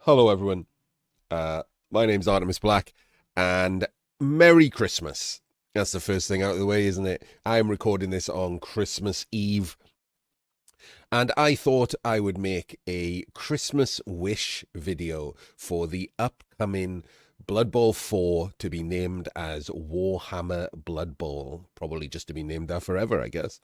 Hello, everyone. My name's Artemis Black, and Merry Christmas. That's the first thing out of the way, isn't it? I'm recording this on Christmas Eve, and I thought I would make a Christmas wish video for the upcoming Blood Bowl 4 to be named as Warhammer Blood Bowl. Probably just to be named that forever, I guess.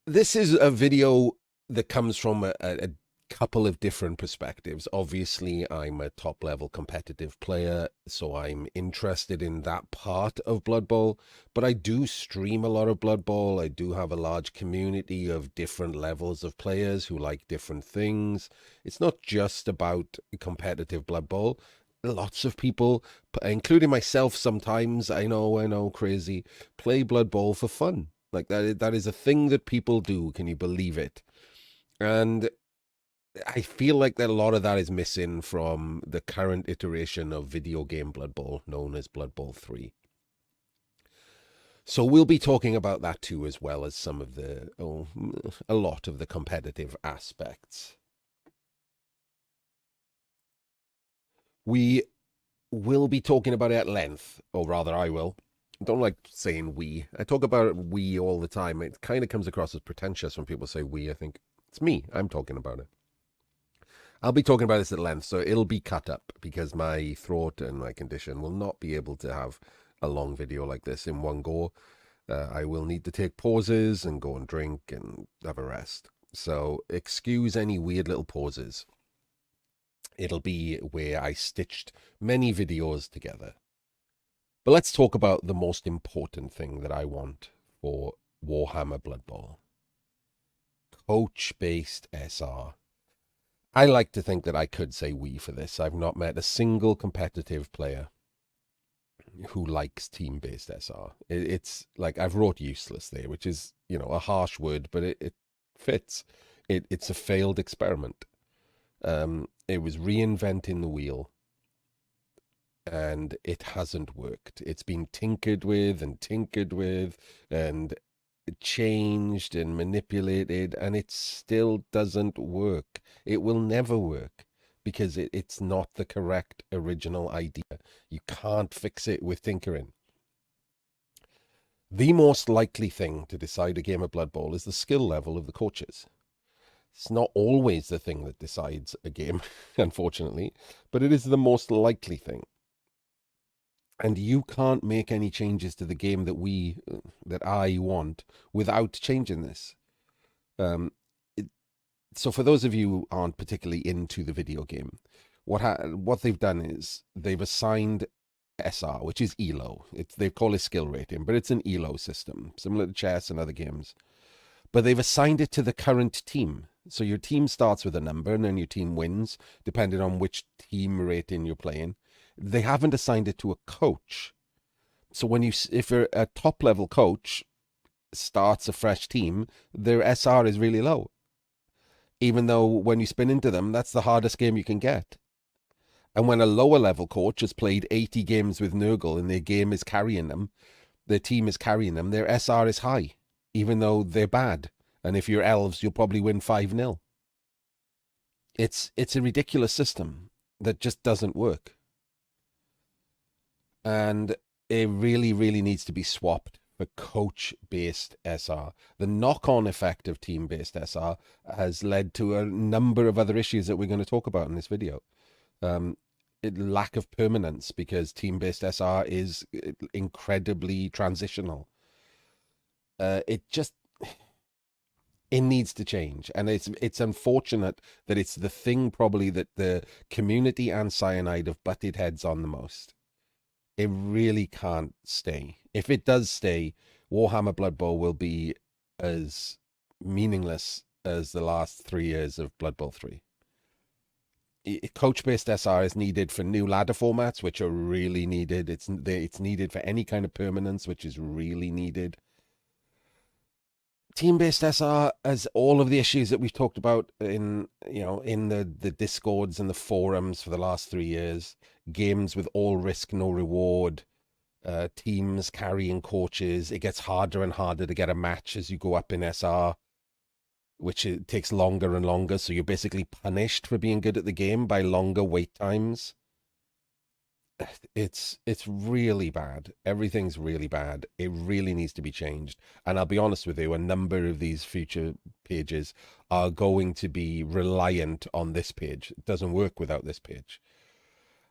This is a video that comes from a couple of different perspectives. Obviously, I'm a top level competitive player, so I'm interested in that part of Blood Bowl, but I do stream a lot of Blood Bowl. I do have a large community of different levels of players who like different things. It's not just about competitive Blood Bowl. Lots of people, including myself sometimes, I know, crazy, play Blood Bowl for fun. Like that is a thing that people do. Can you believe it? And I feel like that a lot of that is missing from the current iteration of video game Blood Bowl, known as Blood Bowl 3. So we'll be talking about that too, as well as some of a lot of the competitive aspects. We will be talking about it at length, or rather, I will. I don't like saying we. I talk about we all the time. It kind of comes across as pretentious when people say we. I think it's me. I'm talking about it. I'll be talking about this at length, so it'll be cut up because my throat and my condition will not be able to have a long video like this in one go. I will need to take pauses and go and drink and have a rest. So excuse any weird little pauses. It'll be where I stitched many videos together. But let's talk about the most important thing that I want for Warhammer Blood Bowl. Coach-based SR. I like to think that I could say we for this. I've not met a single competitive player who likes team-based SR. It's like I've wrote useless there, which is, a harsh word, but it fits. It's a failed experiment. It was reinventing the wheel, and it hasn't worked. It's been tinkered with and changed and manipulated, and it still doesn't work. It will never work because it's not the correct original idea. You can't fix it with tinkering. The most likely thing to decide a game of Blood Bowl is the skill level of the coaches. It's not always the thing that decides a game, unfortunately, but it is the most likely thing. And you can't make any changes to the game that I want without changing this. Um, so for those of you who aren't particularly into the video game, what they've done is they've assigned SR, which is ELO. They call it skill rating, but it's an ELO system, similar to chess and other games. But they've assigned it to the current team. So your team starts with a number, and then your team wins, depending on which team rating you're playing. They haven't assigned it to a coach. So if you're a top level coach starts a fresh team, their SR is really low. Even though when you spin into them, that's the hardest game you can get. And when a lower level coach has played 80 games with Nurgle and their game is carrying them, their team is carrying them, their SR is high, even though they're bad. And if you're elves, you'll probably win 5-0. It's a ridiculous system that just doesn't work. And it really, really needs to be swapped for coach-based SR. The knock-on effect of team-based SR has led to a number of other issues that we're going to talk about in this video. Lack of permanence, because team-based SR is incredibly transitional. It needs to change, and it's unfortunate that it's the thing probably that the community and Cyanide have butted heads on the most. It really can't stay. If it does stay, Warhammer Blood Bowl will be as meaningless as the last 3 years of Blood Bowl 3. Coach-based SR is needed for new ladder formats, which are really needed. It's needed for any kind of permanence, which is really needed. Team-based SR has all of the issues that we've talked about in the discords and the forums for the last 3 years. Games with all risk, no reward. Teams carrying coaches. It gets harder and harder to get a match as you go up in SR. which it takes longer and longer. So you're basically punished for being good at the game by longer wait times. It's really bad. Everything's really bad. It really needs to be changed. And I'll be honest with you, a number of these future pages are going to be reliant on this page. It doesn't work without this page.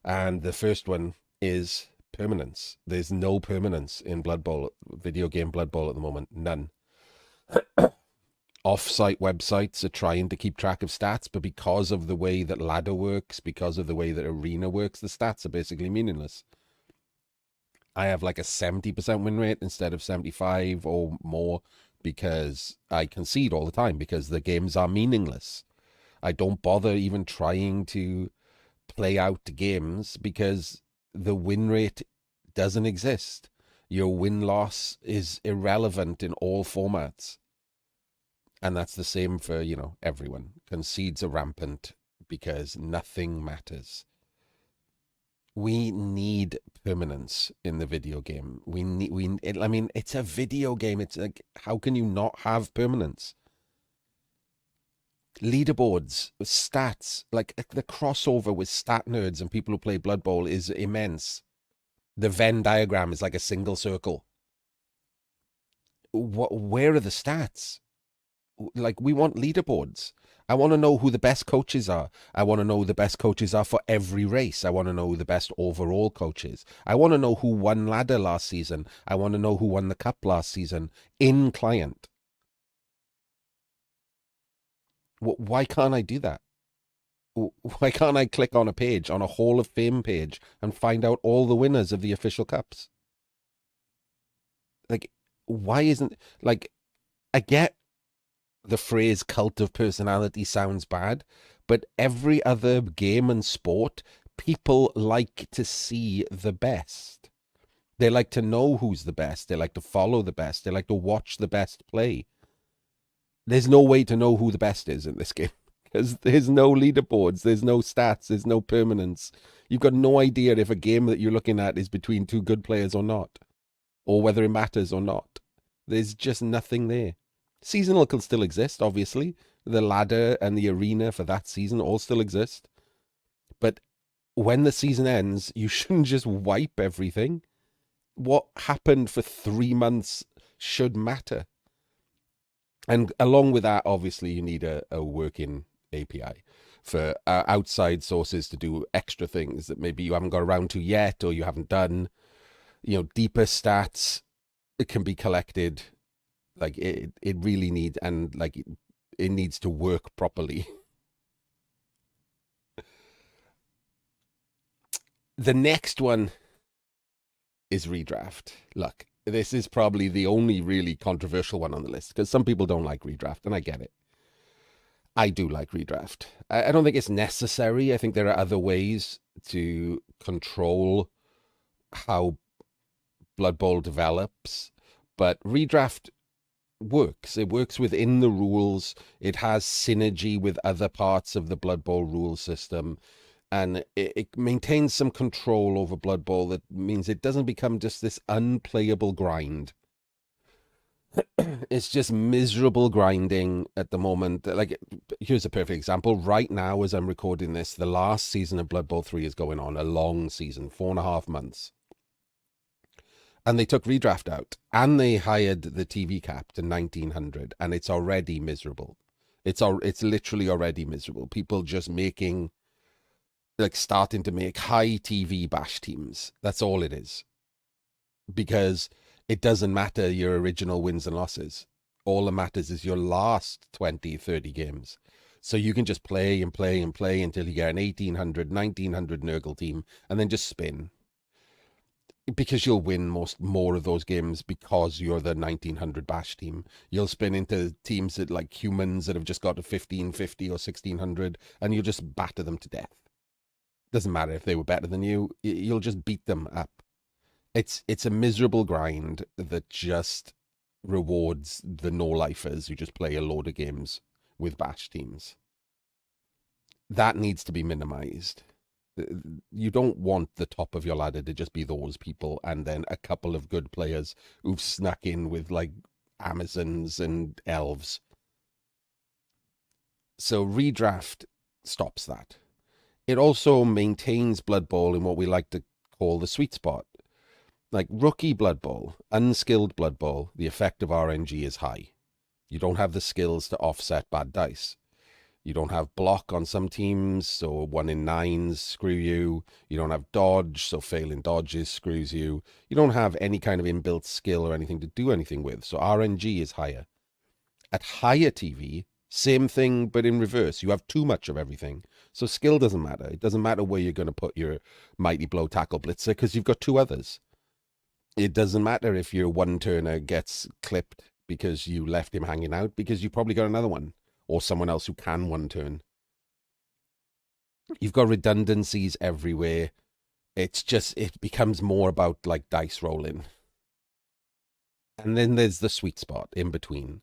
And the first one is permanence. There's no permanence in Blood Bowl, video game Blood Bowl at the moment. None. Off-site websites are trying to keep track of stats, but because of the way that ladder works, because of the way that arena works, the stats are basically meaningless. I have like a 70% win rate instead of 75 or more because I concede all the time because the games are meaningless. I don't bother even trying to play out games because the win rate doesn't exist. Your win-loss is irrelevant in all formats. And that's the same for, everyone. Concedes are rampant because nothing matters. We need permanence in the video game. It's a video game. It's like, how can you not have permanence? Leaderboards, stats, like the crossover with stat nerds and people who play Blood Bowl is immense. The Venn diagram is like a single circle. Where are the stats? Like, we want leaderboards. I want to know who the best coaches are. I want to know who the best coaches are for every race. I want to know who the best overall coaches. I want to know who won ladder last season. I want to know who won the cup last season in client. Why can't I do that? Why can't I click on a page, on a Hall of Fame page, and find out all the winners of the official cups? Like, why isn't, like, I get the phrase cult of personality sounds bad, but every other game and sport, people like to see the best. They like to know who's the best. They like to follow the best. They like to watch the best play. There's no way to know who the best is in this game because there's no leaderboards, there's no stats, there's no permanence. You've got no idea if a game that you're looking at is between two good players or not, or whether it matters or not. There's just nothing there. Seasonal can still exist, obviously. The ladder and the arena for that season all still exist. But when the season ends, you shouldn't just wipe everything. What happened for 3 months should matter. And along with that, obviously, you need a working API for outside sources to do extra things that maybe you haven't got around to yet or you haven't done. Deeper stats, it can be collected. Like it really needs, and like it needs to work properly. The next one is redraft. Look, this is probably the only really controversial one on the list because some people don't like redraft, and I get it. I do like redraft. I don't think it's necessary. I think there are other ways to control how Blood Bowl develops, but redraft works. It works within the rules. It has synergy with other parts of the Blood Bowl rule system, and it maintains some control over Blood Bowl that means it doesn't become just this unplayable grind. It's just miserable grinding at the moment. Like, here's a perfect example. Right now, as I'm recording this, the last season of Blood Bowl 3 is going on, a long season, 4.5 months. And they took redraft out, and they hired the TV cap to 1900, and it's already miserable. It's literally already miserable. People just starting to make high TV bash teams. That's all it is. Because it doesn't matter your original wins and losses. All that matters is your last 20, 30 games. So you can just play and play and play until you get an 1800, 1900 Nurgle team, and then just spin. Because you'll win more of those games because you're the 1900 bash team. You'll spin into teams that like humans that have just got to 1550 or 1600, and you'll just batter them to death. Doesn't matter if they were better than you. You'll just beat them up. It's a miserable grind that just rewards the no-lifers who just play a load of games with bash teams. That needs to be minimized. You don't want the top of your ladder to just be those people and then a couple of good players who've snuck in with like Amazons and elves. So redraft stops that. It also maintains Blood Bowl in what we like to call the sweet spot. Like rookie Blood Bowl, unskilled Blood Bowl, the effective RNG is high. You don't have the skills to offset bad dice. You don't have block on some teams, so 1 in 9s screw you. You don't have dodge, so failing dodges screws you. You don't have any kind of inbuilt skill or anything to do anything with, so RNG is higher. At higher TV, same thing, but in reverse. You have too much of everything, so skill doesn't matter. It doesn't matter where you're going to put your Mighty Blow Tackle Blitzer, because you've got two others. It doesn't matter if your one-turner gets clipped because you left him hanging out, because you probably got another one or someone else who can one turn. You've got redundancies everywhere. It's just, it becomes more about like dice rolling. And then there's the sweet spot in between.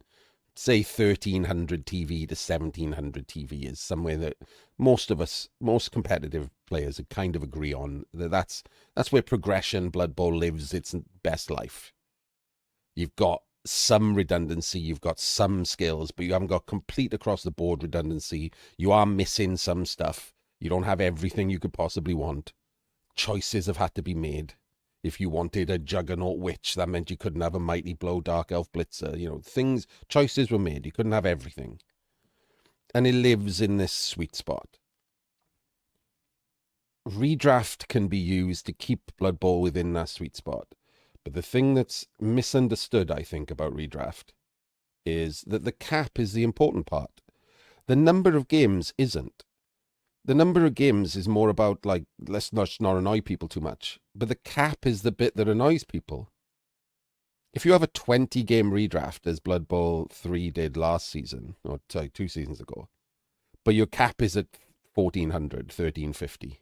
Say 1300 TV to 1700 TV is somewhere that most of us, most competitive players kind of agree on. That's where progression Blood Bowl lives its best life. You've got some redundancy, you've got some skills, but you haven't got complete across the board redundancy. You are missing some stuff. You don't have everything you could possibly want. Choices have had to be made. If you wanted a Juggernaut Witch, that meant you couldn't have a Mighty Blow Dark Elf Blitzer. You know, choices were made. You couldn't have everything. And it lives in this sweet spot. Redraft can be used to keep Blood Bowl within that sweet spot. But the thing that's misunderstood, I think, about redraft is that the cap is the important part. The number of games isn't. The number of games is more about, like, let's not annoy people too much. But the cap is the bit that annoys people. If you have a 20-game redraft, as Blood Bowl 3 did last season, or sorry, 2 seasons ago, but your cap is at 1400, 1350,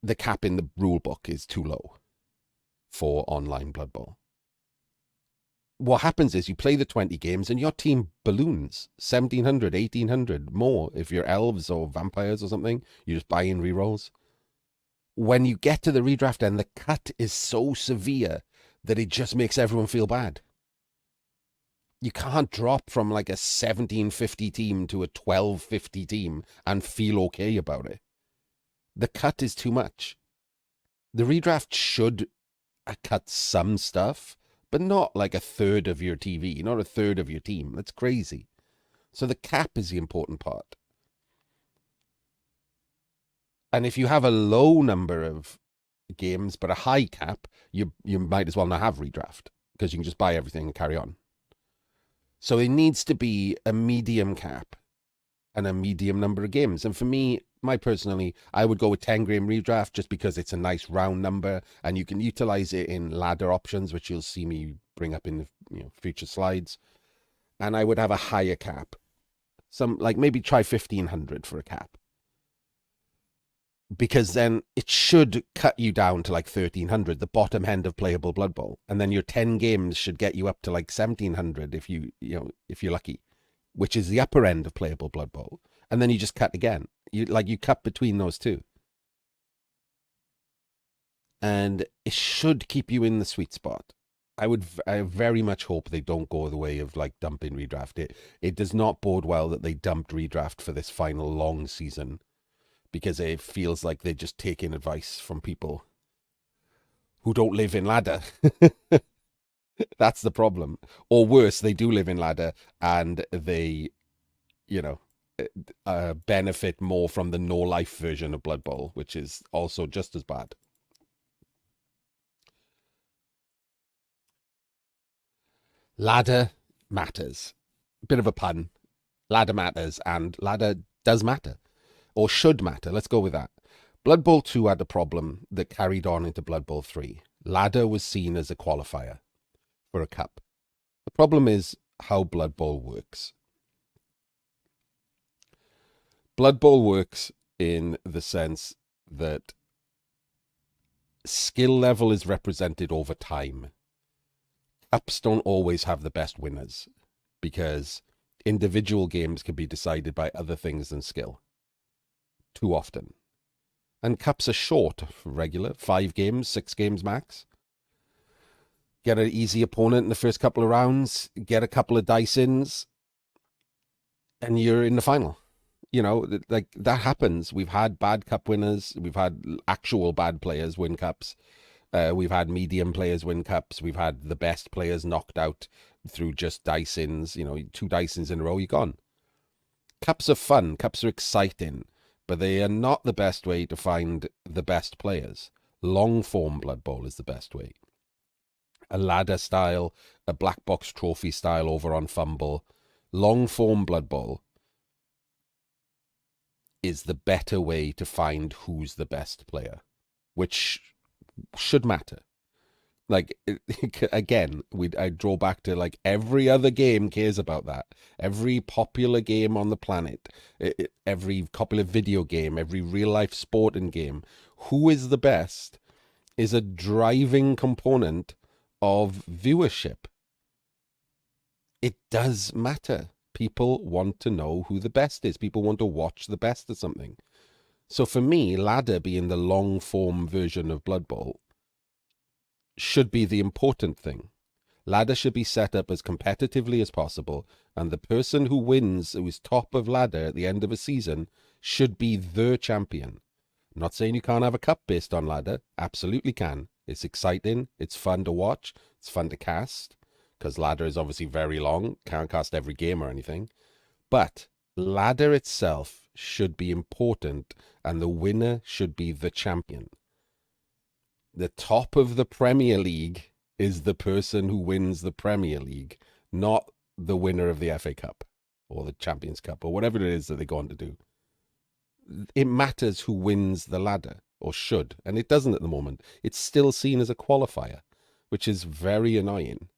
the cap in the rule book is too low for online Blood Bowl. What happens is you play the 20 games and your team balloons 1700, 1800 more. If you're elves or vampires or something, you just buy in rerolls. When you get to the redraft end, the cut is so severe that it just makes everyone feel bad. You can't drop from like a 1750 team to a 1250 team and feel okay about it. The cut is too much. The redraft should cut some stuff, but not like a third of your TV, not a third of your team. That's crazy. So the cap is the important part. And if you have a low number of games but a high cap, you might as well not have redraft, because you can just buy everything and carry on. So it needs to be a medium cap and a medium number of games. And for me, personally, I would go with 10-game redraft just because it's a nice round number and you can utilize it in ladder options, which you'll see me bring up in the future slides. And I would have a higher cap. Like maybe try 1500 for a cap. Because then it should cut you down to like 1300, the bottom end of playable Blood Bowl. And then your 10 games should get you up to like 1700 if you're lucky, which is the upper end of playable Blood Bowl. And then you just cut again. You cut between those two. And it should keep you in the sweet spot. I very much hope they don't go the way of like dumping redraft. It does not bode well that they dumped redraft for this final long season, because it feels like they're just taking advice from people who don't live in ladder. That's the problem. Or worse, they do live in ladder and they, benefit more from the no-life version of Blood Bowl, which is also just as bad. Ladder matters. Bit of a pun. Ladder matters, and ladder does matter. Or should matter. Let's go with that. Blood Bowl 2 had a problem that carried on into Blood Bowl 3. Ladder was seen as a qualifier for a cup. The problem is how Blood Bowl works. Blood Bowl works in the sense that skill level is represented over time. Cups don't always have the best winners because individual games can be decided by other things than skill too often. And cups are short, regular, 5 games, 6 games max. Get an easy opponent in the first couple of rounds, get a couple of dice-ins, and you're in the final. You know, like that happens. We've had bad cup winners. We've had actual bad players win cups. We've had medium players win cups. We've had the best players knocked out through just dice-ins. You know, two dice-ins in a row, you're gone. Cups are fun. Cups are exciting, but they are not the best way to find the best players. Long form Blood Bowl is the best way. A ladder style, a black box trophy style over on Fumble. Long form Blood Bowl is the better way to find who's the best player, which should matter. Like again, I draw back to like every other game cares about that. Every popular game on the planet, every popular video game, every real life sporting game, who is the best is a driving component of viewership. It does matter. People want to know who the best is. People want to watch the best of something. So for me, ladder being the long form version of Blood Bowl should be the important thing. Ladder should be set up as competitively as possible, and the person who wins, who is top of ladder at the end of a season, should be the champion. I'm not saying you can't have a cup based on ladder. Absolutely can. It's exciting. It's fun to watch. It's fun to cast, because ladder is obviously very long. Can't cast every game or anything. But ladder itself should be important, and the winner should be the champion. The top of the Premier League is the person who wins the Premier League, not the winner of the FA Cup or the Champions Cup or whatever it is that they go on to do. It matters who wins the ladder, or should, and it doesn't at the moment. It's still seen as a qualifier, which is very annoying.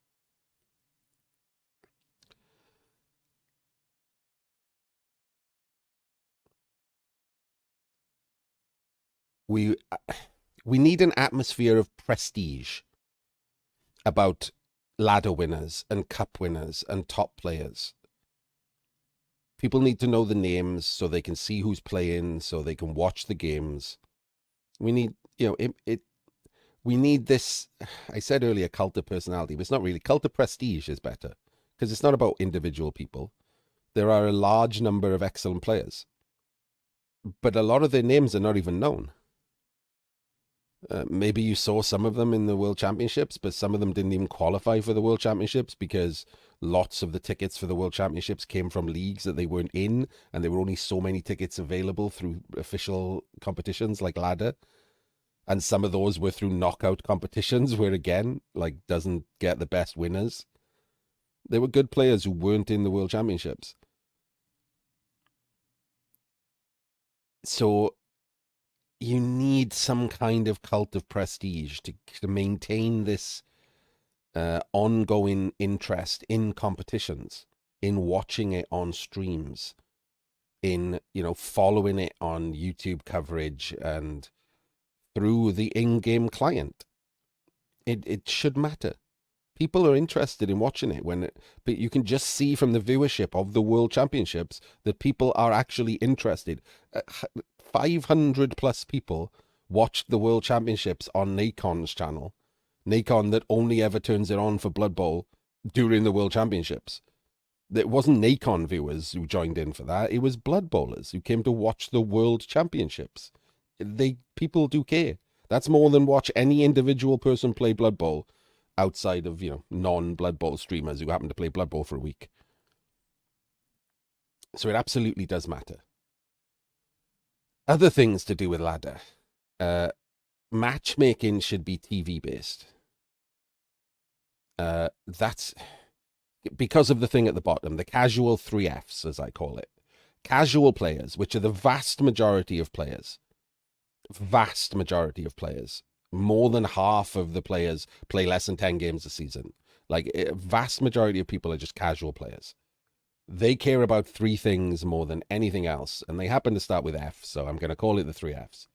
We need an atmosphere of prestige about ladder winners and cup winners and top players. People need to know the names so they can see who's playing, so they can watch the games. We need, we need this. I said earlier, cult of personality, but it's not really. Cult of prestige is better because it's not about individual people. There are a large number of excellent players, but a lot of their names are not even known. Maybe you saw some of them in the World Championships, but some of them didn't even qualify for the World Championships because lots of the tickets for the World Championships came from leagues that they weren't in, and there were only so many tickets available through official competitions like ladder. And some of those were through knockout competitions where, again, like doesn't get the best winners. There were good players who weren't in the World Championships. So you need some kind of cult of prestige to maintain this ongoing interest in competitions, in watching it on streams, in following it on YouTube coverage and through the in-game client. It should matter. People are interested in watching it but you can just see from the viewership of the World Championships that people are actually interested. 500 plus people watched the World Championships on Nacon's channel. Nacon that only ever turns it on for Blood Bowl during the World Championships. It wasn't Nacon viewers who joined in for that. It was Blood Bowlers who came to watch the World Championships. People do care. That's more than watch any individual person play Blood Bowl outside of, non-Blood Bowl streamers who happen to play Blood Bowl for a week. So it absolutely does matter. Other things to do with ladder. Matchmaking should be TV based. That's because of the thing at the bottom, the casual 3Fs, as I call it. Casual players, which are the vast majority of players. More than half of the players play less than 10 games a season. Like, a vast majority of people are just casual players. They care about three things more than anything else, and they happen to start with F, so I'm going to call it the 3Fs.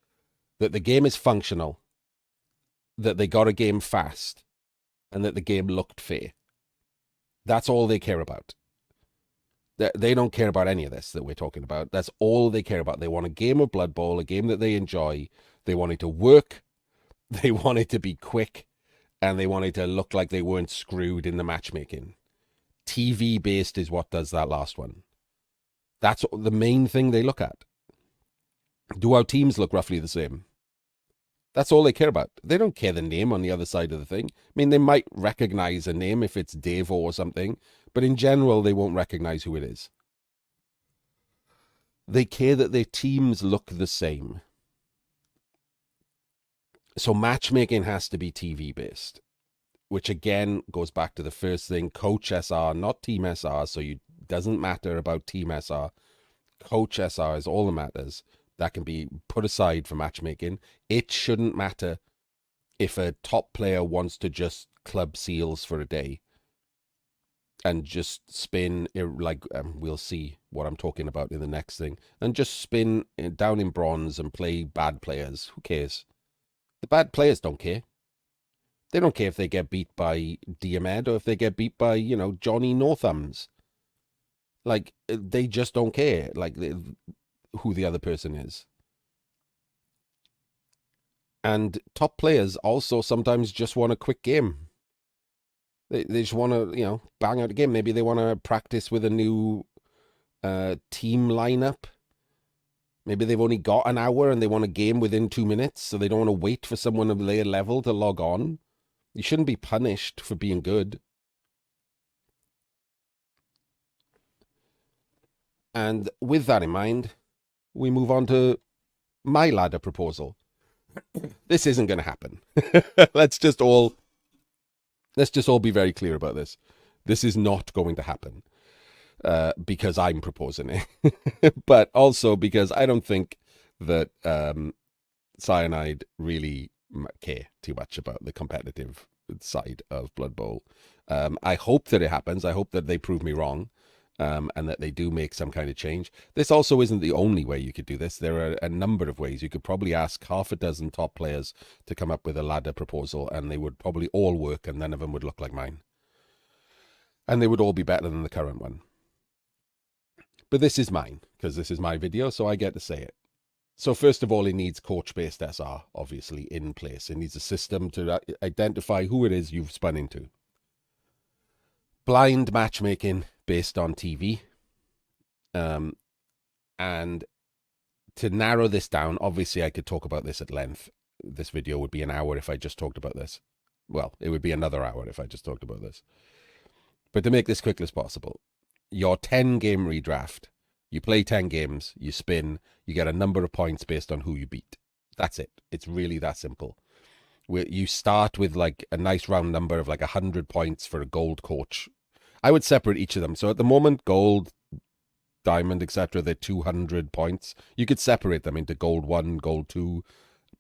That the game is functional, that they got a game fast, and that the game looked fair. That's all they care about. They don't care about any of this that we're talking about. That's all they care about. They want a game of Blood Bowl, a game that they enjoy. They want it to work. They want it to be quick. And they want it to look like they weren't screwed in the matchmaking. TV-based is what does that last one. That's the main thing they look at. Do our teams look roughly the same? That's all they care about. They don't care the name on the other side of the thing. I mean, they might recognize a name if it's Dave or something, but in general, they won't recognize who it is. They care that their teams look the same. So matchmaking has to be TV based, which again goes back to the first thing, coach SR, not team SR. So it doesn't matter about team SR. Coach SR is all that matters. That can be put aside for matchmaking. It shouldn't matter if a top player wants to just club seals for a day and just spin, like we'll see what I'm talking about in the next thing, and just spin down in bronze and play bad players. Who cares? The bad players don't care. They don't care if they get beat by Diomed or if they get beat by, Johnny Northams. Like, they just don't care, like, who the other person is. And top players also sometimes just want a quick game. They just want to, bang out a game. Maybe they want to practice with a new team lineup. Maybe they've only got an hour and they want a game within 2 minutes, so they don't want to wait for someone of their level to log on. You shouldn't be punished for being good. And with that in mind, we move on to my ladder proposal. This isn't going to happen. Let's just all be very clear about this. This is not going to happen because I'm proposing it, but also because I don't think that Cyanide really care too much about the competitive side of Blood Bowl. I hope that it happens. I hope that they prove me wrong. And that they do make some kind of change. This also isn't the only way you could do this. There are a number of ways. You could probably ask half a dozen top players to come up with a ladder proposal, and they would probably all work, and none of them would look like mine. And they would all be better than the current one. But this is mine, because this is my video, so I get to say it. So first of all, it needs coach-based SR, obviously, in place. It needs a system to identify who it is you've spun into. Blind matchmaking based on TV. And to narrow this down, obviously I could talk about this at length. This video would be an hour if I just talked about this. Well, it would be another hour if I just talked about this. But to make this quick as possible, your 10-game redraft, you play 10 games, you spin, you get a number of points based on who you beat. That's it. It's really that simple. You start with like a nice round number of like 100 points for a gold coach. I would separate each of them. So at the moment, gold, diamond, etc., they're 200 points. You could separate them into gold 1, gold 2,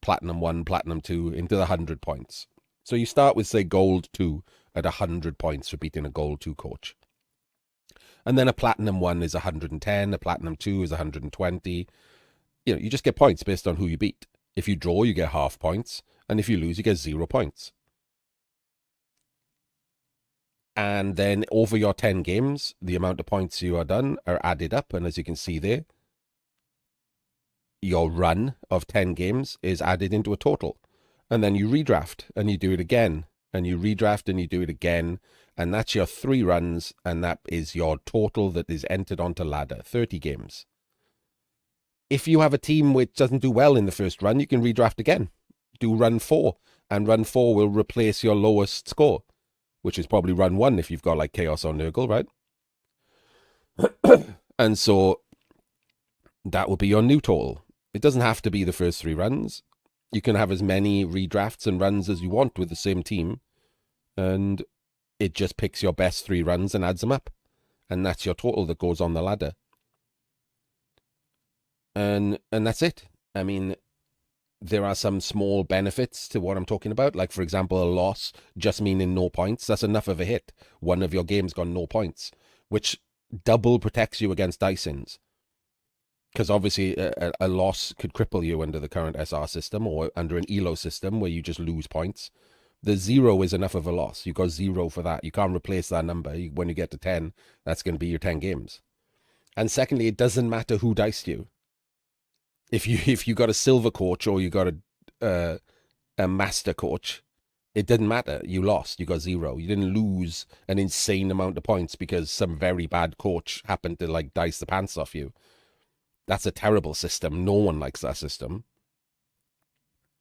platinum 1, platinum 2, into the 100 points. So you start with, say, gold 2 at 100 points for beating a gold 2 coach. And then a platinum 1 is 110, a platinum 2 is 120. You just get points based on who you beat. If you draw, you get half points. And if you lose, you get 0 points. And then over your 10 games, the amount of points you are done are added up. And as you can see there, your run of 10 games is added into a total. And then you redraft and you do it again. And you redraft and you do it again. And that's your 3 runs. And that is your total that is entered onto ladder, 30 games. If you have a team which doesn't do well in the first run, you can redraft again. Do run 4. And run 4 will replace your lowest score, which is probably run 1 if you've got like Chaos or Nurgle, right? And so that will be your new total. It doesn't have to be the first 3 runs. You can have as many redrafts and runs as you want with the same team. And it just picks your best 3 runs and adds them up. And that's your total that goes on the ladder. And that's it. I mean, there are some small benefits to what I'm talking about. Like, for example, a loss just meaning no points. That's enough of a hit. One of your games got no points, which double protects you against dice-ins. Because obviously a loss could cripple you under the current SR system or under an ELO system where you just lose points. The 0 is enough of a loss. You got 0 for that. You can't replace that number. When you get to 10, that's going to be your 10 games. And secondly, it doesn't matter who diced you. If you got a silver coach or you got a master coach, It didn't matter. You lost. You got 0. You didn't lose an insane amount of points because some very bad coach happened to like dice the pants off you. That's a terrible system. No one likes that system.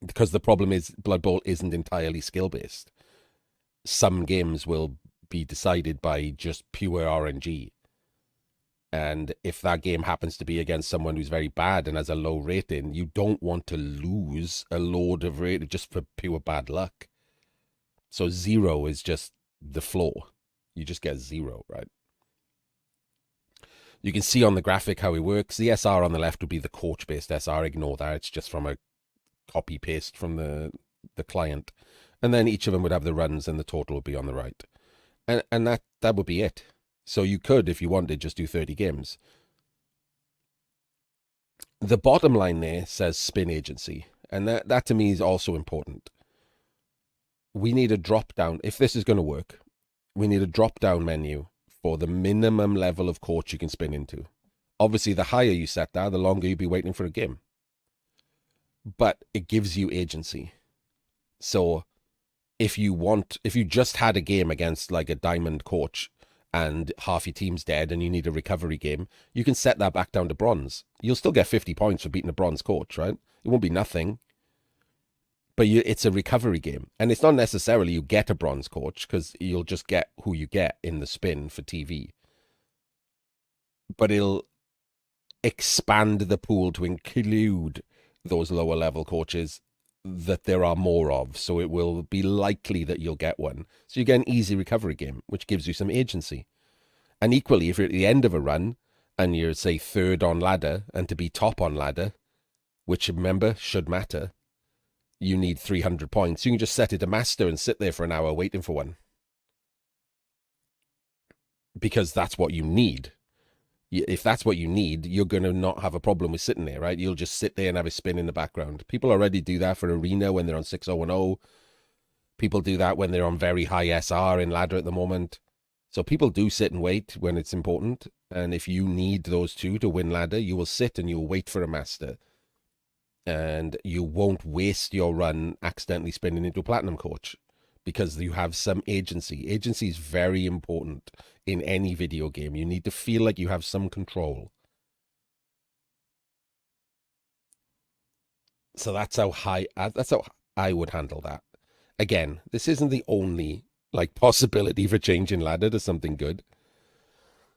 Because the problem is Blood Bowl isn't entirely skill based. Some games will be decided by just pure RNG. And if that game happens to be against someone who's very bad and has a low rating, you don't want to lose a load of rating just for pure bad luck. So 0 is just the floor. You just get 0, right? You can see on the graphic how it works. The SR on the left would be the coach-based SR. Ignore that. It's just from a copy-paste from the client. And then each of them would have the runs and the total would be on the right. And that would be it. So you could, if you wanted, just do 30 games. The bottom line there says spin agency. And that to me is also important. We need a drop-down. If this is going to work, we need a drop-down menu for the minimum level of coach you can spin into. Obviously, the higher you set that, the longer you'll be waiting for a game. But it gives you agency. So if you just had a game against like a diamond coach and half your team's dead and you need a recovery game, you can set that back down to bronze. You'll still get 50 points for beating a bronze coach, right? It won't be nothing. But it's a recovery game. And it's not necessarily you get a bronze coach, because you'll just get who you get in the spin for TV. But it'll expand the pool to include those lower level coaches that there are more of. So it will be likely that you'll get one. So you get an easy recovery game, which gives you some agency. And equally, if you're at the end of a run and you're, say, 3rd on ladder, and to be top on ladder, which, remember, should matter, you need 300 points. You can just set it to master and sit there for an hour waiting for one. Because that's what you need. If that's what you need, you're going to not have a problem with sitting there, right? You'll just sit there and have a spin in the background. People already do that for Arena when they're on 6-0-0. People do that when they're on very high SR in ladder at the moment. So people do sit and wait when it's important. And if you need those two to win ladder, you will sit and you'll wait for a master. And you won't waste your run accidentally spinning into a platinum coach because you have some agency. Agency is very important in any video game. You need to feel like you have some control. So that's how I would handle that. Again, this isn't the only like possibility for changing ladder to something good,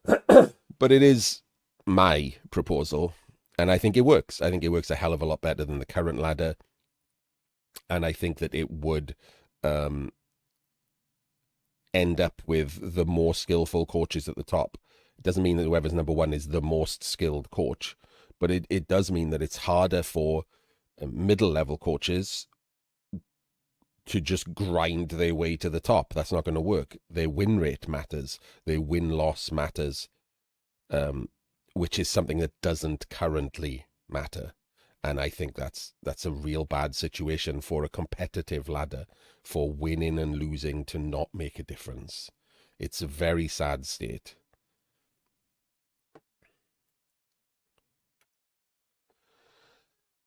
but it is my proposal. And I think it works. I think it works a hell of a lot better than the current ladder. And I think that it would end up with the more skillful coaches at the top. It doesn't mean that whoever's number 1 is the most skilled coach, but it does mean that it's harder for middle level coaches to just grind their way to the top. That's not going to work. Their win rate matters. Their win-loss matters. Which is something that doesn't currently matter. And I think that's a real bad situation for a competitive ladder, for winning and losing to not make a difference. It's a very sad state.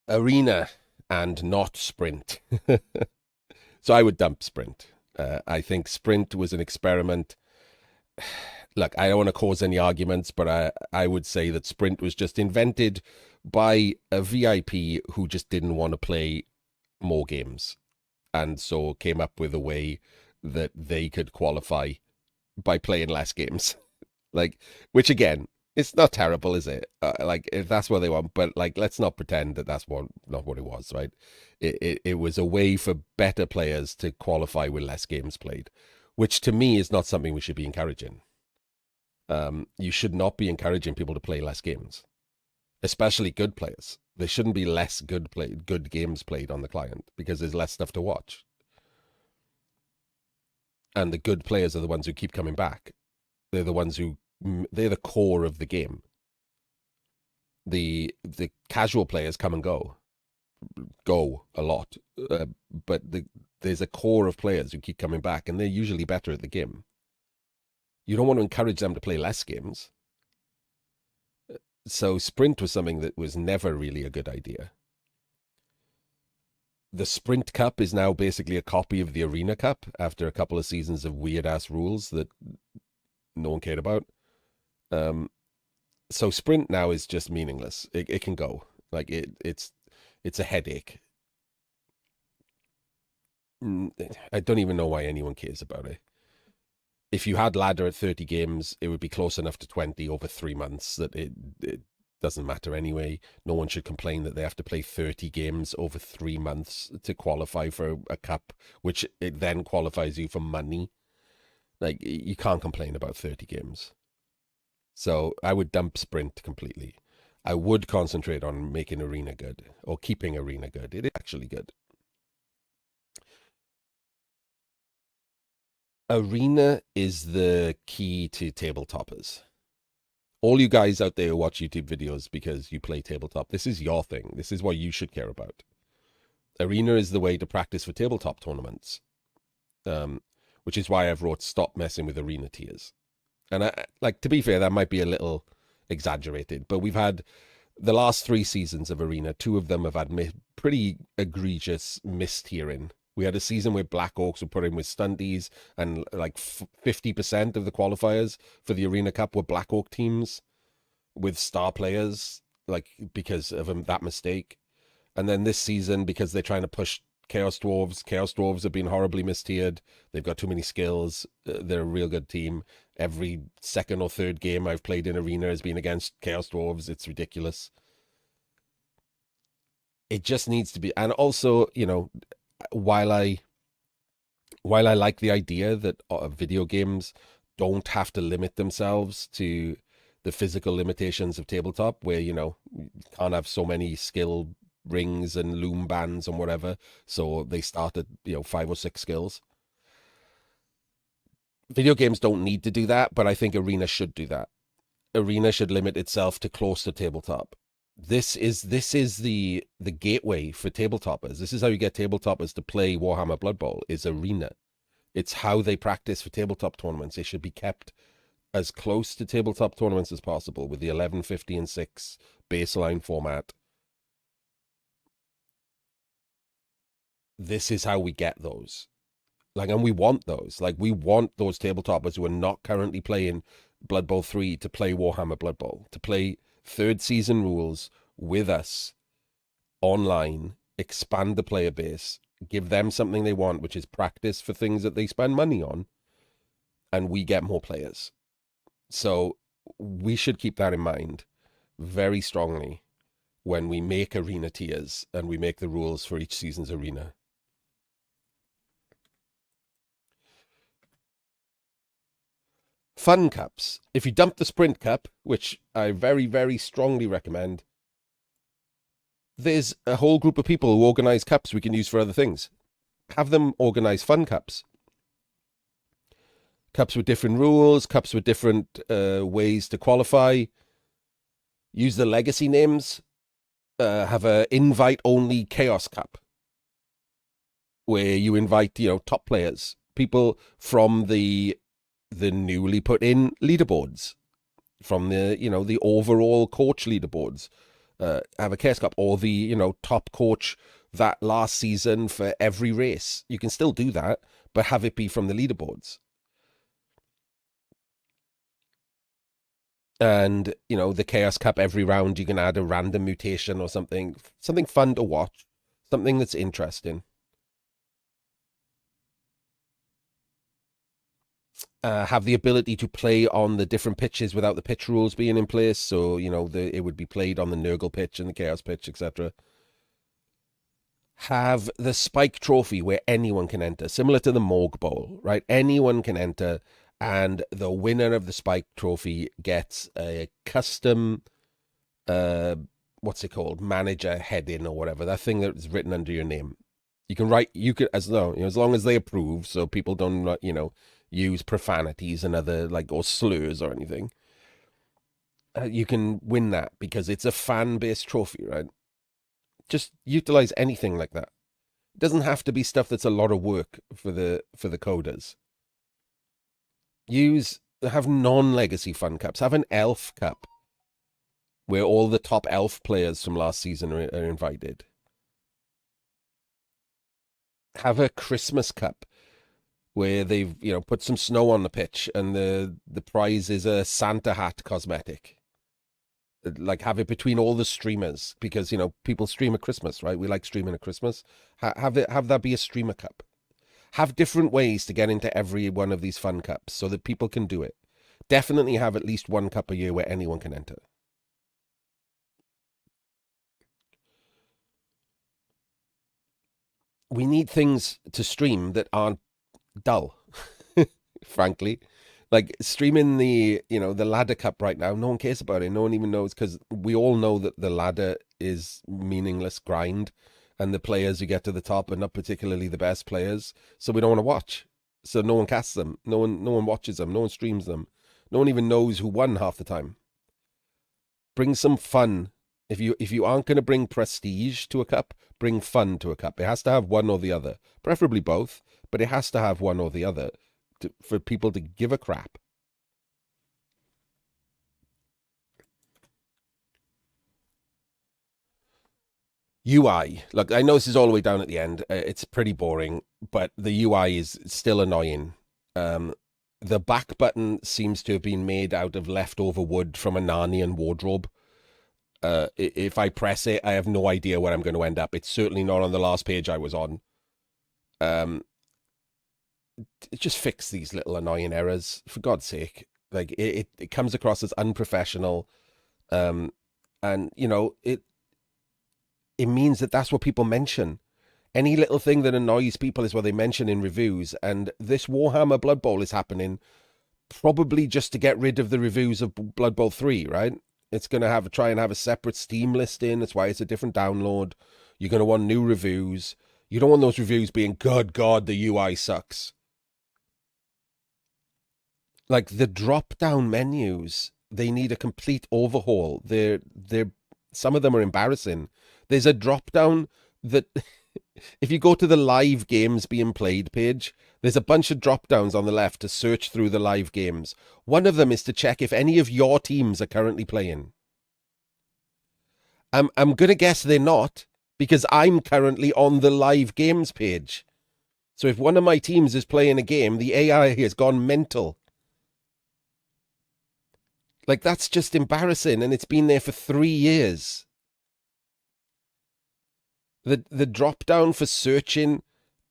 Arena and not sprint. So I would dump sprint. I think sprint was an experiment. Look, I don't want to cause any arguments, but I would say that sprint was just invented by a VIP who just didn't want to play more games. And so came up with a way that they could qualify by playing less games. Like, which again, it's not terrible, is it? Like, if that's what they want, but like, let's not pretend that that's not what it was, right? It was a way for better players to qualify with less games played, which to me is not something we should be encouraging. You should not be encouraging people to play less games, especially good players. There shouldn't be less good games played on the client because there's less stuff to watch. And the good players are the ones who keep coming back. They're the core of the game. The casual players come and go a lot, but there's a core of players who keep coming back, and they're usually better at the game. You don't want to encourage them to play less games. So sprint was something that was never really a good idea. The Sprint Cup is now basically a copy of the Arena Cup after a couple of seasons of weird ass rules that no one cared about. Um, so Sprint now is just meaningless. It can go. Like it's a headache. I don't even know why anyone cares about it. If you had ladder at 30 games, it would be close enough to 20 over 3 months that it doesn't matter anyway. No one should complain that they have to play 30 games over 3 months to qualify for a cup, which it then qualifies you for money. Like, you can't complain about 30 games. So I would dump Sprint completely. I would concentrate on making Arena good or keeping Arena good. It is actually good. Arena is the key to tabletoppers. All you guys out there who watch YouTube videos because you play tabletop, this is your thing. This is what you should care about. Arena is the way to practice for tabletop tournaments, which is why I've wrote stop messing with arena tiers. And to be fair, that might be a little exaggerated, but we've had the last 3 seasons of Arena, 2 of them have had pretty egregious mistiering. We had a season where Black Orcs were put in with stunties, and like 50% of the qualifiers for the Arena Cup were Black Orc teams with star players, like because of that mistake. And then this season, because they're trying to push Chaos Dwarves have been horribly mistiered. They've got too many skills. They're a real good team. Every second or third game I've played in Arena has been against Chaos Dwarves. It's ridiculous. It just needs to be, and also, while I like the idea that video games don't have to limit themselves to the physical limitations of tabletop, where you can't have so many skill rings and loom bands and whatever, so they start at 5 or 6 skills. Video games don't need to do that, but I think Arena should do that. Arena should limit itself to close to tabletop. This is the gateway for tabletoppers. This is how you get tabletoppers to play Warhammer Blood Bowl, is Arena. It's how they practice for tabletop tournaments. It should be kept as close to tabletop tournaments as possible with the 11, 50, and 6 baseline format. This is how we get those. And we want those. We want those tabletoppers who are not currently playing Blood Bowl 3 to play Warhammer Blood Bowl, to play 3rd season rules with us online, expand the player base, give them something they want, which is practice for things that they spend money on, and we get more players. So we should keep that in mind very strongly when we make Arena tiers and we make the rules for each season's Arena. Fun cups. If you dump the Sprint Cup, which I very, very strongly recommend, there's a whole group of people who organize cups we can use for other things. Have them organize fun cups. Cups with different rules, cups with different ways to qualify. Use the legacy names. Have a invite-only Chaos Cup, where you invite, top players, people from the newly put in leaderboards, from the overall coach leaderboards. Have a Chaos Cup, or the top coach that last season for every race. You can still do that, but have it be from the leaderboards. And the Chaos Cup, every round you can add a random mutation or something fun to watch, something that's interesting. Have the ability to play on the different pitches without the pitch rules being in place. So, it would be played on the Nurgle pitch and the Chaos pitch, etc. Have the Spike Trophy where anyone can enter, similar to the Morg Bowl, right? Anyone can enter, and the winner of the Spike Trophy gets a custom, what's it called? Manager heading or whatever, that thing that's written under your name. You can write, as long as they approve, so people don't, use profanities and other or slurs or anything. You can win that because it's a fan-based trophy, right? Just utilize anything like that. It doesn't have to be stuff that's a lot of work for the coders. Have non-legacy fun cups. Have an elf cup where all the top elf players from last season are invited. have a Christmas cup where they've, put some snow on the pitch and the prize is a Santa hat cosmetic. Like, have it between all the streamers because, people stream at Christmas, right? We like streaming at Christmas. Have that be a streamer cup. Have different ways to get into every one of these fun cups so that people can do it. Definitely have at least one cup a year where anyone can enter. We need things to stream that aren't dull, frankly. Like streaming the ladder cup right now, no one cares about it. No one even knows because we all know that the ladder is meaningless grind and the players who get to the top are not particularly the best players. So we don't want to watch. So no one casts them. No one watches them. No one streams them. No one even knows who won half the time. Bring some fun. If you aren't going to bring prestige to a cup, bring fun to a cup. It has to have one or the other. Preferably both, but it has to have one or the other for people to give a crap. UI. Look, I know this is all the way down at the end. It's pretty boring, but the UI is still annoying. The back button seems to have been made out of leftover wood from a Narnian wardrobe. If I press it, I have no idea where I'm going to end up. It's certainly not on the last page I was on. Just fix these little annoying errors, for God's sake. Like, it comes across as unprofessional. And, it means that's what people mention. Any little thing that annoys people is what they mention in reviews. And this Warhammer Blood Bowl is happening probably just to get rid of the reviews of Blood Bowl 3, right? It's going to try and have a separate Steam listing. That's why it's a different download. You're going to want new reviews. You don't want those reviews being, good God, the UI sucks. Like, the drop-down menus, they need a complete overhaul. They're some of them are embarrassing. There's a drop-down that, if you go to the live games being played page, there's a bunch of drop-downs on the left to search through the live games. One of them is to check if any of your teams are currently playing. I'm going to guess they're not, because I'm currently on the live games page. So if one of my teams is playing a game, the AI has gone mental. Like, that's just embarrassing, and it's been there for 3 years. The drop down for searching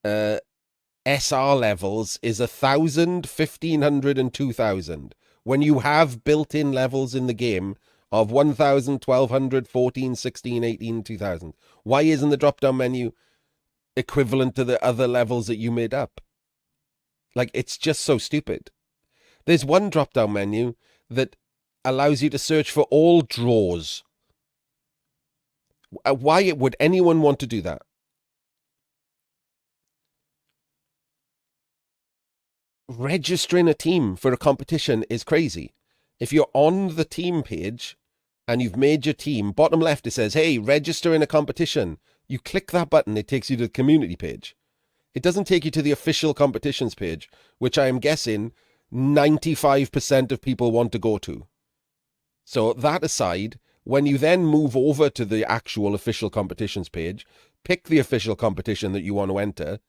SR levels is 1,000, 1,500, and 2,000. When you have built-in levels in the game of 1,000, 1,200, 14, 16, 18, 2,000. Why isn't the drop-down menu equivalent to the other levels that you made up? Like, it's just so stupid. There's one drop-down menu that allows you to search for all draws. Why would anyone want to do that? Registering a team for a competition is crazy. If you're on the team page and you've made your team, bottom left it says, hey, register in a competition. You click that button, it takes you to the community page. It doesn't take you to the official competitions page, which I am guessing 95% of people want to go to. So that aside, when you then move over to the actual official competitions page, pick the official competition that you want to enter.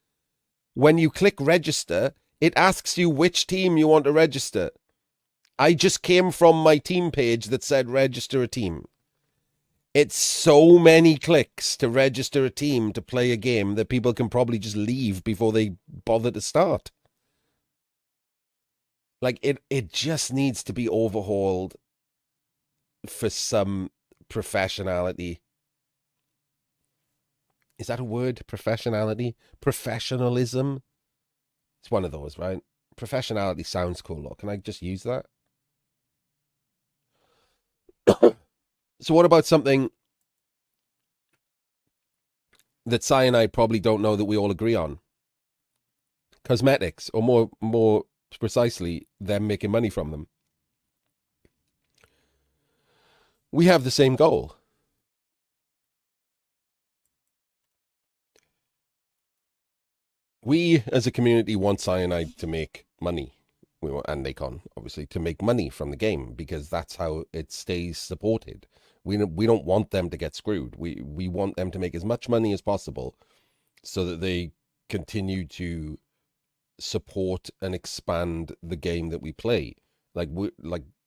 When you click register, it asks you which team you want to register. I just came from my team page that said register a team. It's so many clicks to register a team to play a game that people can probably just leave before they bother to start. Like, it just needs to be overhauled for some professionality. Is that a word? Professionality? Professionalism? It's one of those, right? Professionality sounds cool. Look, can I just use that? So what about something that Si and I probably don't know that we all agree on? Cosmetics, or more precisely, them making money from them. We have the same goal. We, as a community, want Cyanide to make money. We want, and Nacon, obviously, to make money from the game, because that's how it stays supported. We don't want them to get screwed. We want them to make as much money as possible so that they continue to support and expand the game that we play. Like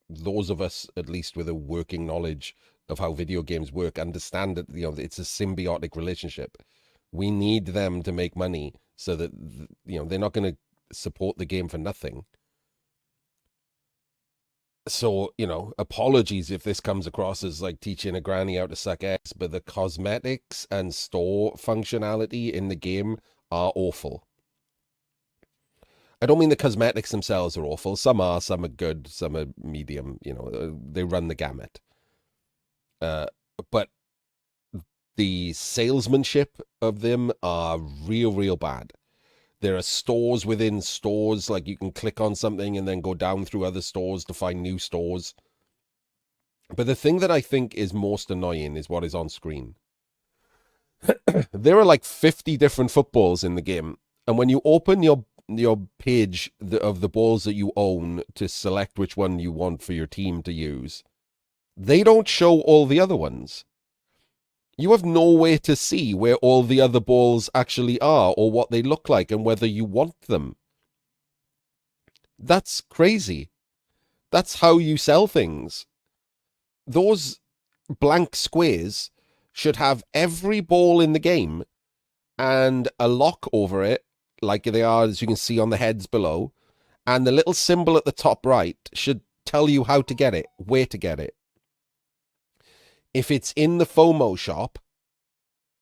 those of us, at least with a working knowledge of how video games work, understand that it's a symbiotic relationship. We need them to make money so that they're not going to support the game for nothing. So, apologies if this comes across as like teaching a granny how to suck eggs, but the cosmetics and store functionality in the game are awful. I don't mean the cosmetics themselves are awful. Some are good, some are medium, they run the gamut. But the salesmanship of them are real bad. There are stores within stores, like you can click on something and then go down through other stores to find new stores. But the thing that I think is most annoying is what is on screen. There are like 50 different footballs in the game, and when you open your page of the balls that you own to select which one you want for your team to use, they don't show all the other ones. You have no way to see where all the other balls actually are or what they look like and whether you want them. That's crazy. That's how you sell things. Those blank squares should have every ball in the game and a lock over it, like they are, as you can see on the heads below, and the little symbol at the top right should tell you how to get it, where to get it. If it's in the FOMO shop,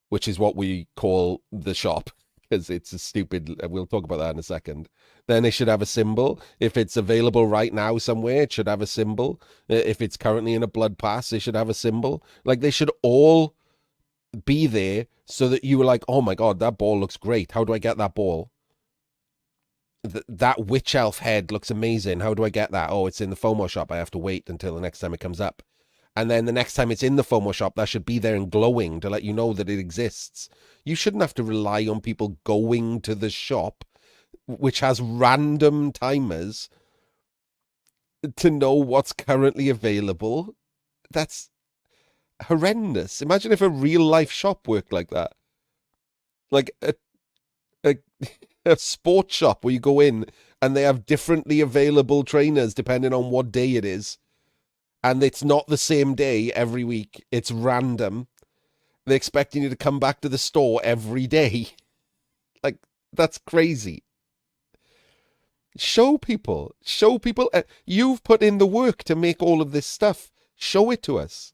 which is what we call the shop, because it's a stupid, we'll talk about that in a second, then it should have a symbol. If it's available right now somewhere, it should have a symbol. If it's currently in a blood pass, it should have a symbol. Like, they should all be there so that you were like, oh my god, that ball looks great. How do I get that ball? That witch elf head looks amazing. How do I get that? Oh, it's in the FOMO shop. I have to wait until the next time it comes up. And then the next time it's in the FOMO shop, that should be there and glowing to let you know that it exists. You shouldn't have to rely on people going to the shop, which has random timers, to know what's currently available. That's horrendous. Imagine if a real life shop worked like that. Like a sports shop where you go in and they have differently available trainers depending on what day it is. And it's not the same day every week. It's random. They're expecting you to come back to the store every day. Like, that's crazy. Show people. You've put in the work to make all of this stuff. Show it to us.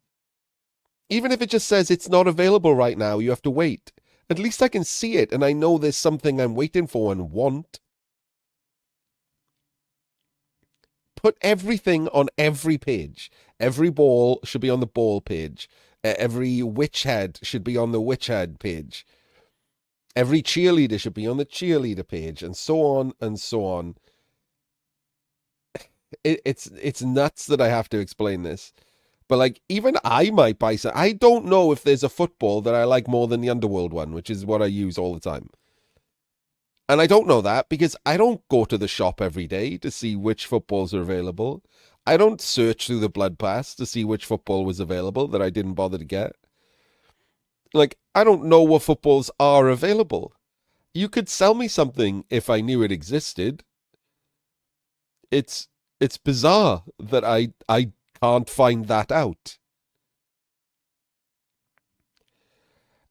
Even if it just says it's not available right now, you have to wait. At least I can see it and I know there's something I'm waiting for and want. Put everything on every page. Every ball should be on the ball page. Every witch head should be on the witch head page. Every cheerleader should be on the cheerleader page, and so on and so on. It's nuts that I have to explain this. But like, even I might buy some. I don't know if there's a football that I like more than the Underworld one, which is what I use all the time. And I don't know that because I don't go to the shop every day to see which footballs are available. I don't search through the Blood Pass to see which football was available that I didn't bother to get. Like, I don't know what footballs are available. You could sell me something if I knew it existed. It's bizarre that I can't find that out.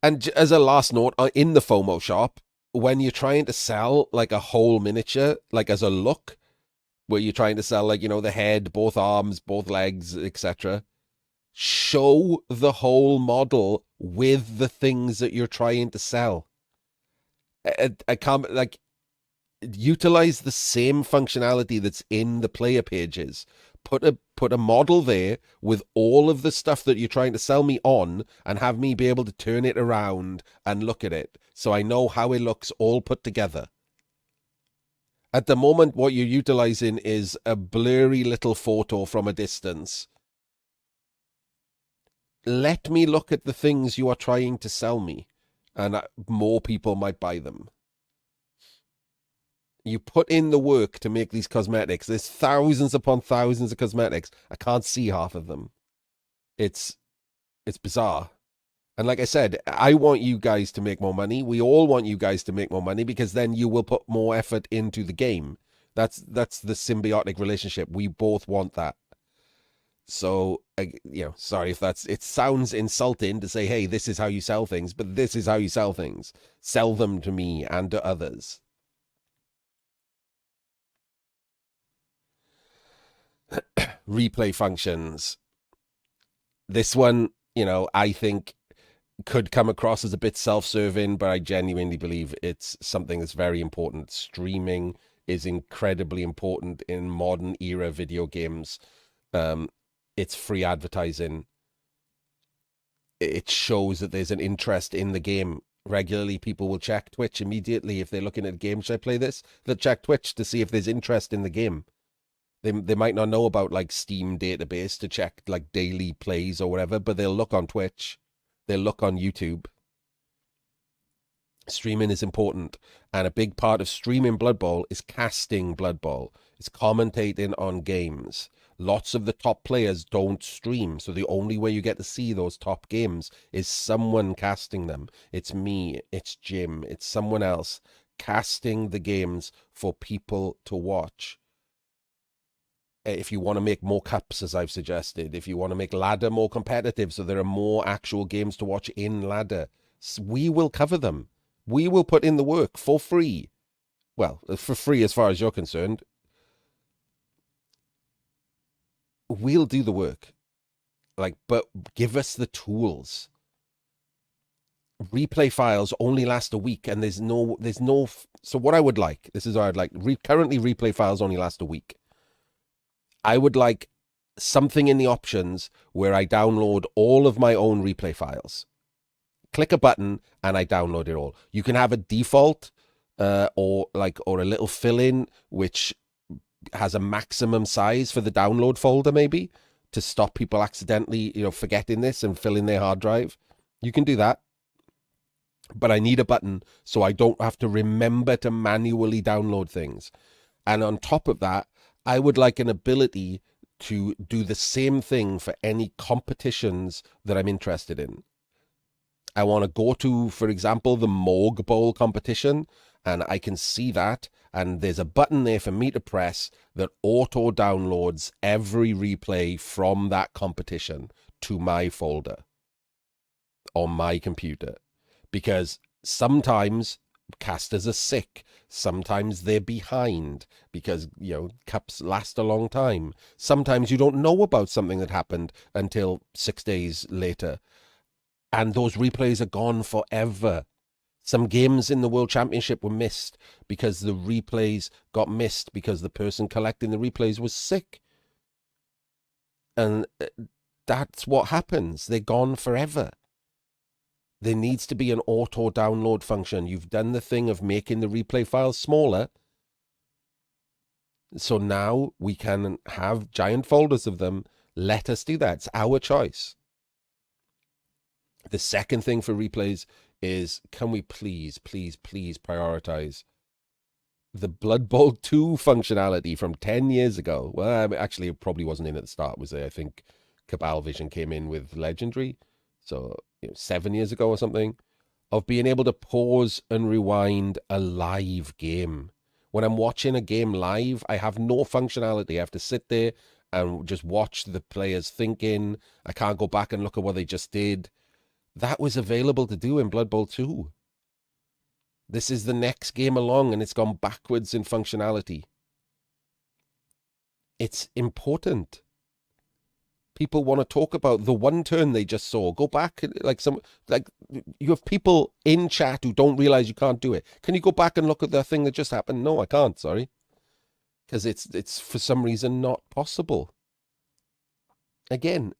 And as a last note, in the FOMO shop, when you're trying to sell like a whole miniature, like as a look, where you're trying to sell like, the head, both arms, both legs, etc., show the whole model with the things that you're trying to sell. I can't, like, utilize the same functionality that's in the player pages. Put a model there with all of the stuff that you're trying to sell me on, and have me be able to turn it around and look at it so I know how it looks all put together. At the moment, what you're utilizing is a blurry little photo from a distance. Let me look at the things you are trying to sell me, and more people might buy them. You put in the work to make these cosmetics. There's thousands upon thousands of cosmetics. I can't see half of them. It's bizarre. And like I said, I want you guys to make more money. We all want you guys to make more money because then you will put more effort into the game. That's the symbiotic relationship. We both want that. So, sorry if it sounds insulting to say, hey, this is how you sell things, but this is how you sell things. Sell them to me and to others. Replay functions. This one, I think could come across as a bit self-serving, but I genuinely believe it's something that's very important. Streaming is incredibly important in modern era video games. It's free advertising. It shows that there's an interest in the game. Regularly, people will check Twitch immediately if they're looking at a game. Should I play this? They'll check Twitch to see if there's interest in the game. They might not know about like Steam database to check like daily plays or whatever, but they'll look on Twitch. They'll look on YouTube. Streaming is important, and a big part of streaming Blood Bowl is casting Blood Bowl. It's commentating on games. Lots of the top players don't stream, so the only way you get to see those top games is someone casting them. It's me, it's Jim, it's someone else casting the games for people to watch. If you want to make more cups, as I've suggested, if you want to make ladder more competitive so there are more actual games to watch in ladder, we will cover them. We will put in the work for free. Well, for free as far as you're concerned. We'll do the work. But give us the tools. Replay files only last a week, and there's no. So what I would like, this is what I'd like. Currently, replay files only last a week. I would like something in the options where I download all of my own replay files. Click a button and I download it all. You can have a default or a little fill-in which has a maximum size for the download folder, maybe, to stop people accidentally, forgetting this and filling their hard drive. You can do that. But I need a button so I don't have to remember to manually download things. And on top of that, I would like an ability to do the same thing for any competitions that I'm interested in. I want to go to, for example, the Morgue Bowl competition, and I can see that, and there's a button there for me to press that auto downloads every replay from that competition to my folder on my computer. Because sometimes casters are sick. Sometimes they're behind because, cups last a long time. Sometimes you don't know about something that happened until 6 days later. And those replays are gone forever. Some games in the World Championship were missed because the replays got missed because the person collecting the replays was sick. And that's what happens. They're gone forever. There needs to be an auto download function. You've done the thing of making the replay files smaller. So now we can have giant folders of them. Let us do that. It's our choice. The second thing for replays is, can we please prioritize the Blood Bowl 2 functionality from 10 years ago? Well, actually, it probably wasn't in at the start, was it? I think Cabal Vision came in with Legendary. So 7 years ago or something, of being able to pause and rewind a live game. When I'm watching a game live, I have no functionality. I have to sit there and just watch the players thinking. I can't go back and look at what they just did. That was available to do in Blood Bowl 2. This is the next game along, and it's gone backwards in functionality. It's important. People want to talk about the one turn they just saw. Go back, you have people in chat who don't realize you can't do it. Can you go back and look at the thing that just happened? No, I can't, sorry. Because it's for some reason not possible. Again,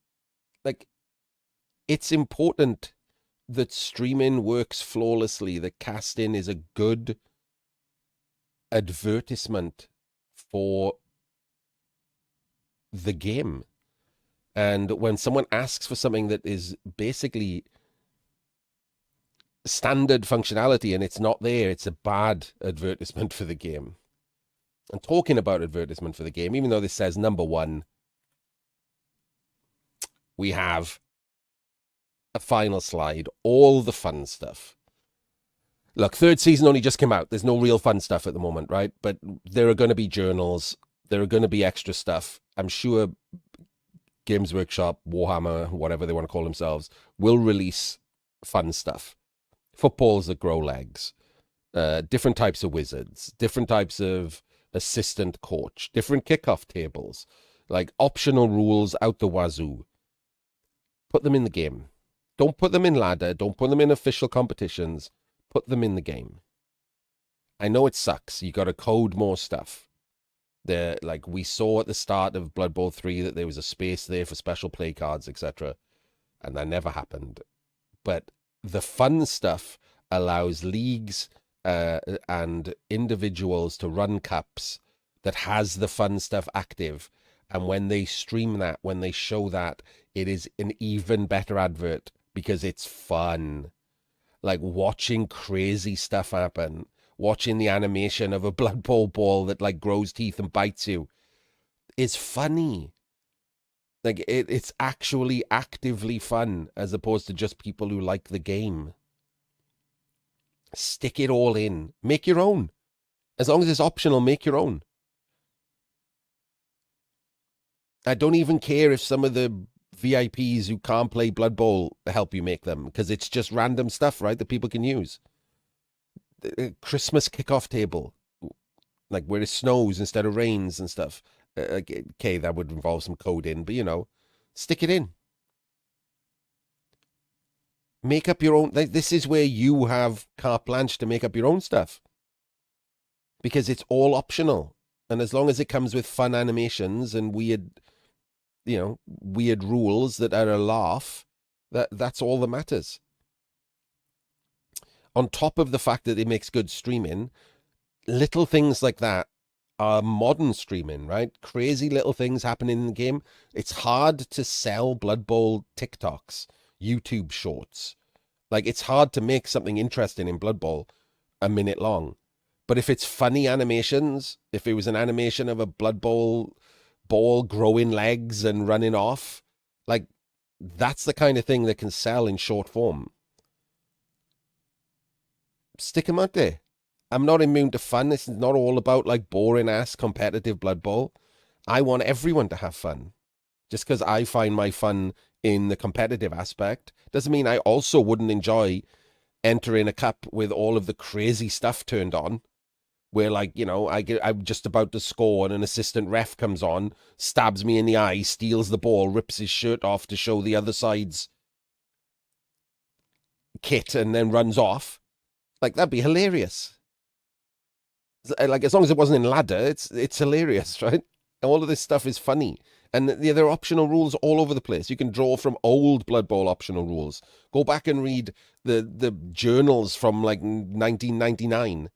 it's important that streaming works flawlessly, that casting is a good advertisement for the game. And when someone asks for something that is basically standard functionality and it's not there, it's a bad advertisement for the game. And talking about advertisement for the game, even though this says number 1, we have a final slide, all the fun stuff. Look, third season only just came out. There's no real fun stuff at the moment, right? But there are going to be journals. There are going to be extra stuff. I'm sure Games Workshop, Warhammer, whatever they want to call themselves, will release fun stuff. Footballs that grow legs, different types of wizards, different types of assistant coach, different kickoff tables, like optional rules out the wazoo. Put them in the game. Don't put them in ladder. Don't put them in official competitions. Put them in the game. I know it sucks. You got to code more stuff. Like we saw at the start of Blood Bowl 3 that there was a space there for special play cards, etc. And that never happened. But the fun stuff allows leagues and individuals to run cups that has the fun stuff active. And when they stream that, when they show that, it is an even better advert because it's fun. Like watching crazy stuff happen, watching the animation of a Blood Bowl ball that like grows teeth and bites you is funny. Like it's actually actively fun as opposed to just people who like the game. Stick it all in. Make your own. As long as it's optional, make your own. I don't even care if some of the VIPs who can't play Blood Bowl help you make them, because it's just random stuff, right, that people can use. Christmas kickoff table, like where it snows instead of rains and stuff. Okay, that would involve some coding, but stick it in. Make up your own. This is where you have carte blanche to make up your own stuff, because it's all optional, and as long as it comes with fun animations and weird rules that are a laugh, that's all that matters. On top of the fact that it makes good streaming, little things like that are modern streaming, right? Crazy little things happening in the game. It's hard to sell Blood Bowl TikToks, YouTube shorts. Like, it's hard to make something interesting in Blood Bowl a minute long. But if it's funny animations, if it was an animation of a Blood Bowl ball growing legs and running off, like, that's the kind of thing that can sell in short form. Stick them out there. I'm not immune to fun. This is not all about like boring ass competitive Blood Bowl. I want everyone to have fun. Just because I find my fun in the competitive aspect doesn't mean I also wouldn't enjoy entering a cup with all of the crazy stuff turned on, where like, I'm just about to score and an assistant ref comes on, stabs me in the eye, steals the ball, rips his shirt off to show the other side's kit, and then runs off. Like, that'd be hilarious. Like, as long as it wasn't in ladder, it's hilarious, right? All of this stuff is funny. And there are optional rules all over the place. You can draw from old Blood Bowl optional rules. Go back and read the journals from like 1999.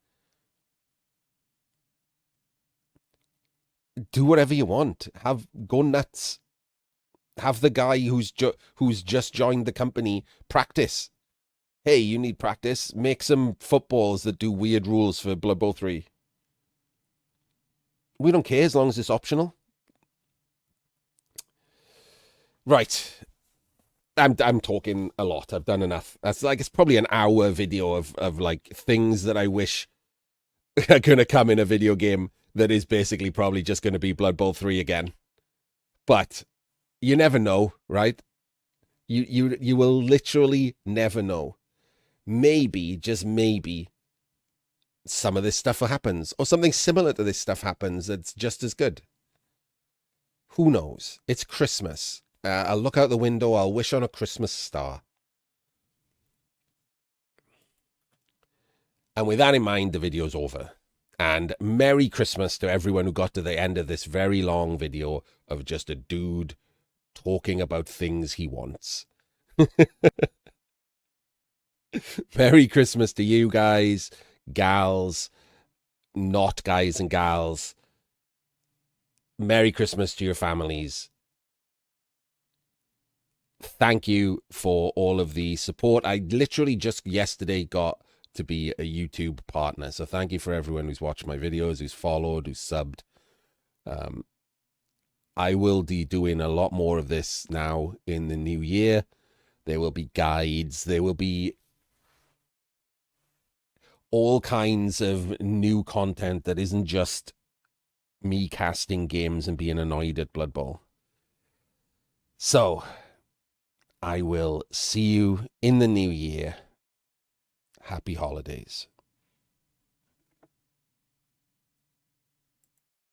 Do whatever you want. Go nuts. Have the guy who's just joined the company practice. Hey, you need practice. Make some footballs that do weird rules for Blood Bowl 3. We don't care as long as it's optional. Right. I'm talking a lot. I've done enough. That's like, it's probably an hour video of like things that I wish are going to come in a video game that is basically probably just going to be Blood Bowl 3 again. But you never know, right? You will literally never know. Maybe, just maybe, some of this stuff happens, or something similar to this stuff happens that's just as good. Who knows? It's Christmas. I'll look out the window, I'll wish on a Christmas star. And with that in mind, the video's over. And Merry Christmas to everyone who got to the end of this very long video of just a dude talking about things he wants. Merry Christmas to you guys, gals, not guys and gals. Merry Christmas to your families. Thank you for all of the support. I literally just yesterday got to be a YouTube partner. So thank you for everyone who's watched my videos, who's followed, who's subbed. I will be doing a lot more of this now in the new year. There will be guides. There will be all kinds of new content that isn't just me casting games and being annoyed at Blood Bowl. So, I will see you in the new year. Happy holidays.